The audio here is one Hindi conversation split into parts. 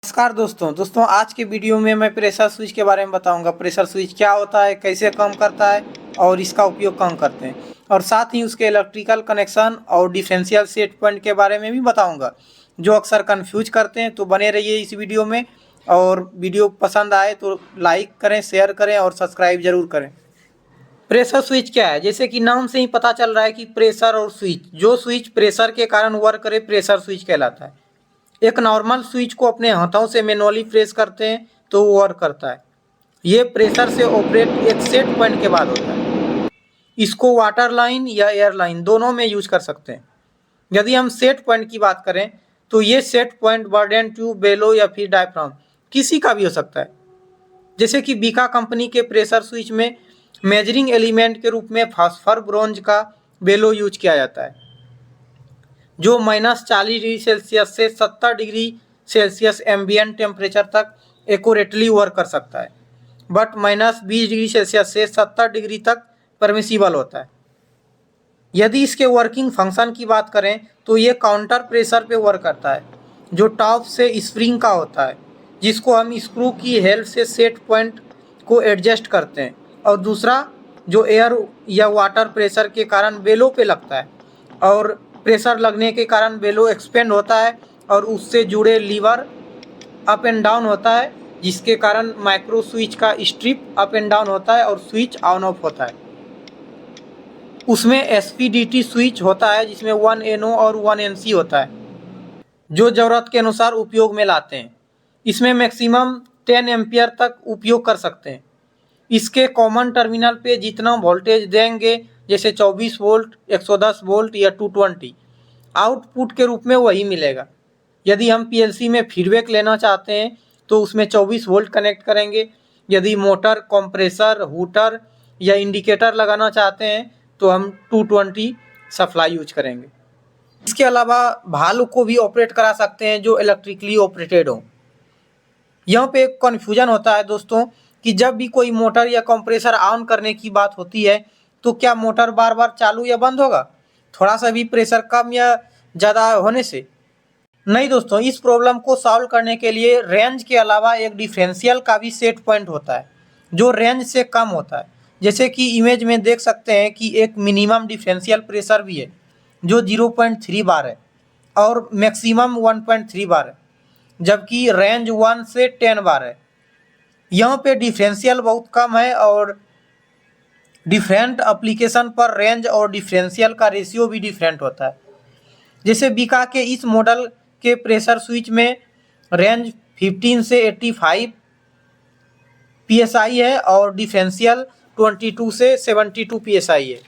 नमस्कार दोस्तों आज के वीडियो में मैं प्रेशर स्विच के बारे में बताऊंगा। प्रेशर स्विच क्या होता है, कैसे काम करता है और इसका उपयोग कहाँ करते हैं, और साथ ही उसके इलेक्ट्रिकल कनेक्शन और डिफरेंशियल सेट पॉइंट के बारे में भी बताऊंगा, जो अक्सर कंफ्यूज करते हैं। तो बने रहिए इस वीडियो में, और वीडियो पसंद आए तो लाइक करें, शेयर करें और सब्सक्राइब जरूर करें। प्रेशर स्विच क्या है? जैसे कि नाम से ही पता चल रहा है कि प्रेशर और स्विच, जो स्विच प्रेशर के कारण वर्क करे प्रेशर स्विच कहलाता है। एक नॉर्मल स्विच को अपने हाथों से मैनुअली प्रेस करते हैं तो वो वर्क करता है। ये प्रेशर से ऑपरेट एक सेट पॉइंट के बाद होता है। इसको वाटर लाइन या एयर लाइन दोनों में यूज कर सकते हैं। यदि हम सेट पॉइंट की बात करें तो ये सेट पॉइंट बर्डन ट्यूब, बेलो या फिर डायफ्राम किसी का भी हो सकता है। जैसे कि बीका कंपनी के प्रेशर स्विच में मेजरिंग एलिमेंट के रूप में फास्फर ब्रोंज का बेलो यूज किया जाता है, जो -40 डिग्री सेल्सियस से 70 डिग्री सेल्सियस एम्बिएंट टेम्परेचर तक एक्यूरेटली वर्क कर सकता है, बट -20 डिग्री सेल्सियस से 70 डिग्री तक परमिसिबल होता है। यदि इसके वर्किंग फंक्शन की बात करें तो ये काउंटर प्रेशर पे वर्क करता है, जो टॉप से स्प्रिंग का होता है, जिसको हम स्क्रू की हेल्प से सेट पॉइंट को एडजस्ट करते हैं, और दूसरा जो एयर या वाटर प्रेशर के कारण बेलो पे लगता है, और प्रेशर लगने के कारण बेलो एक्सपेंड होता है और उससे जुड़े लीवर अप एंड डाउन होता है, जिसके कारण माइक्रो स्विच का स्ट्रिप अप एंड डाउन होता है और स्विच ऑन ऑफ होता है। उसमें एसपीडीटी स्विच होता है जिसमें 1 NO और 1 NC होता है, जो ज़रूरत के अनुसार उपयोग में लाते हैं। इसमें मैक्सिमम 10 एम्पियर तक उपयोग कर सकते हैं। इसके कॉमन टर्मिनल पे जितना वोल्टेज देंगे, जैसे 24 वोल्ट, 110 वोल्ट या 220, आउटपुट के रूप में वही मिलेगा। यदि हम पीएलसी में फीडबैक लेना चाहते हैं तो उसमें 24 वोल्ट कनेक्ट करेंगे। यदि मोटर, कंप्रेसर, हूटर या इंडिकेटर लगाना चाहते हैं तो हम 220 सप्लाई यूज करेंगे। इसके अलावा भालू को भी ऑपरेट करा सकते हैं जो इलेक्ट्रिकली ऑपरेटेड हो। यहाँ पे एक कन्फ्यूजन होता है दोस्तों कि जब भी कोई मोटर या कंप्रेसर ऑन करने की बात होती है तो क्या मोटर बार बार चालू या बंद होगा, थोड़ा सा भी प्रेशर कम या ज़्यादा होने से? नहीं दोस्तों, इस प्रॉब्लम को सॉल्व करने के लिए रेंज के अलावा एक डिफरेंशियल का भी सेट पॉइंट होता है, जो रेंज से कम होता है। जैसे कि इमेज में देख सकते हैं कि एक मिनिमम डिफरेंशियल प्रेशर भी है जो 0.3 बार है, और मैक्सिमम 1.3 बार है, जबकि रेंज 1 से 10 बार है। यहाँ पे डिफरेंशियल बहुत कम है, और डिफरेंट एप्लीकेशन पर रेंज और डिफरेंशियल का रेशियो भी डिफरेंट होता है। जैसे बीका के इस मॉडल के प्रेशर स्विच में रेंज 15 से 85 PSI है और डिफरेंशियल 22 से 72 PSI है।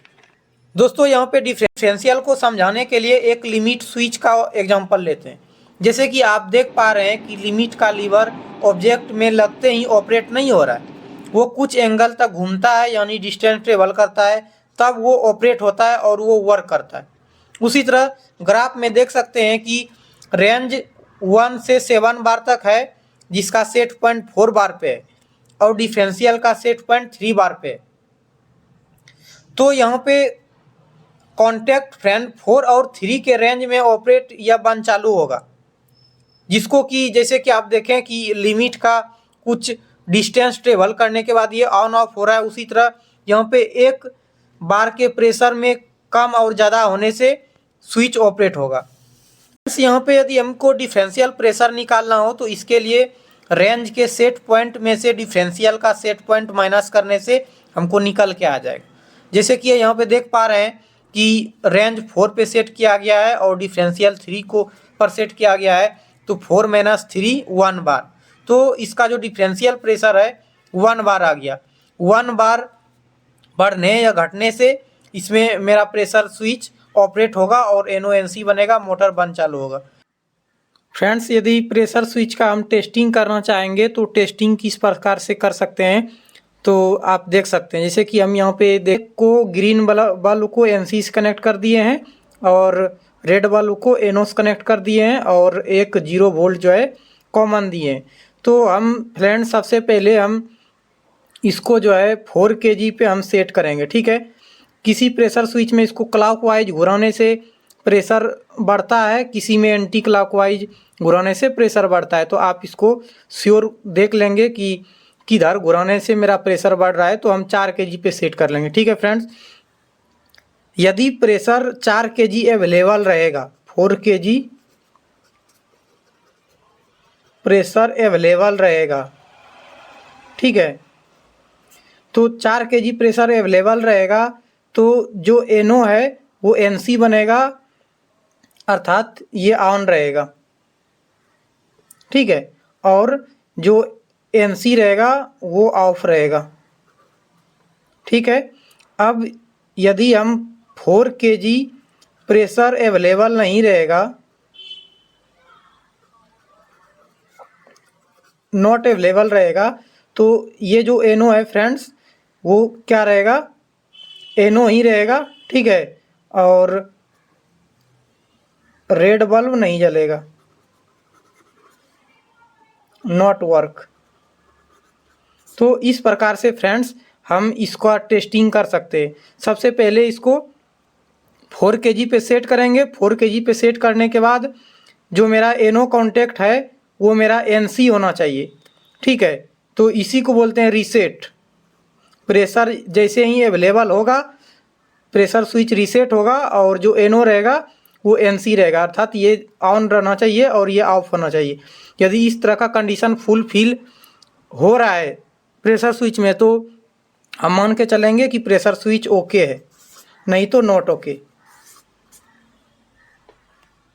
दोस्तों यहाँ पे डिफरेंशियल को समझाने के लिए एक लिमिट स्विच का एग्जांपल लेते हैं। जैसे कि आप देख पा रहे हैं कि लिमिट का लीवर ऑब्जेक्ट में लगते ही ऑपरेट नहीं हो रहा है, वो कुछ एंगल तक घूमता है, यानी डिस्टेंस ट्रेवल करता है, तब वो ऑपरेट होता है और वो वर्क करता है। उसी तरह ग्राफ में देख सकते हैं कि रेंज 1 से 7 बार तक है, जिसका सेट पॉइंट 4 बार पे है, और डिफरेंशियल का सेट पॉइंट 3 बार पे है। तो यहाँ पे कॉन्टैक्ट फ्रेंड 4 और 3 के रेंज में ऑपरेट या बंद चालू होगा, जिसको कि जैसे कि आप देखें कि लिमिट का कुछ डिस्टेंस ट्रेवल करने के बाद ये ऑन ऑफ हो रहा है। उसी तरह यहाँ पे एक बार के प्रेशर में कम और ज़्यादा होने से स्विच ऑपरेट होगा। यहाँ पे यदि हमको डिफरेंशियल प्रेशर निकालना हो तो इसके लिए रेंज के सेट पॉइंट में से डिफरेंशियल का सेट पॉइंट माइनस करने से हमको निकल के आ जाएगा। जैसे कि यहाँ पे देख पा रहे हैं कि रेंज 4 पे सेट किया गया है और डिफरेंशियल 3 को पर सेट किया गया है, तो 4 - 3 1 बार, तो इसका जो डिफरेंशियल प्रेशर है 1 बार आ गया। 1 बार बढ़ने या घटने से इसमें मेरा प्रेशर स्विच ऑपरेट होगा और NONC बनेगा, मोटर बंद चालू होगा। फ्रेंड्स, यदि प्रेशर स्विच का हम टेस्टिंग करना चाहेंगे तो टेस्टिंग किस प्रकार से कर सकते हैं तो आप देख सकते हैं। जैसे कि हम यहाँ पे देख को ग्रीन बल्ब को NC से कनेक्ट कर दिए हैं और रेड बल्ब को NO से कनेक्ट कर दिए हैं, और एक 0 वोल्ट जो है कॉमन दिए हैं। तो हम फ्रेंड्स सबसे पहले हम इसको जो है 4 kg पे हम सेट करेंगे, ठीक है। किसी प्रेशर स्विच में इसको क्लॉकवाइज घुराने से प्रेशर बढ़ता है, किसी में एंटी क्लॉकवाइज घुराने से प्रेशर बढ़ता है। तो आप इसको श्योर देख लेंगे कि किधर घुराने से मेरा प्रेशर बढ़ रहा है, तो हम 4 kg पे सेट कर लेंगे। ठीक है फ्रेंड्स, यदि प्रेशर 4 kg अवेलेबल रहेगा, 4 kg प्रेशर अवेलेबल रहेगा, ठीक है, तो 4 kg प्रेशर अवेलेबल रहेगा तो जो एनो है वो एनसी बनेगा, अर्थात ये ऑन रहेगा, ठीक है, और जो एनसी रहेगा वो ऑफ रहेगा। ठीक है, अब यदि हम 4 kg प्रेशर अवेलेबल नहीं रहेगा, नॉट अवेलेबल रहेगा, तो ये जो एनो है फ्रेंड्स वो क्या रहेगा, एनो ही रहेगा, ठीक है, और रेड बल्ब नहीं जलेगा, नॉट वर्क। तो इस प्रकार से फ्रेंड्स हम इसका टेस्टिंग कर सकते हैं। सबसे पहले इसको 4 kg पे सेट करेंगे। 4 kg पे सेट करने के बाद जो मेरा एनो कॉन्टेक्ट है वो मेरा एनसी होना चाहिए, ठीक है, तो इसी को बोलते हैं रीसेट। प्रेशर जैसे ही अवेलेबल होगा, प्रेशर स्विच रीसेट होगा और जो एनो रहेगा वो एनसी रहेगा, अर्थात ये ऑन रहना चाहिए और ये ऑफ होना चाहिए। यदि इस तरह का कंडीशन फुलफिल हो रहा है प्रेशर स्विच में, तो हम मान के चलेंगे कि प्रेशर स्विच ओके है, नहीं तो नॉट ओके।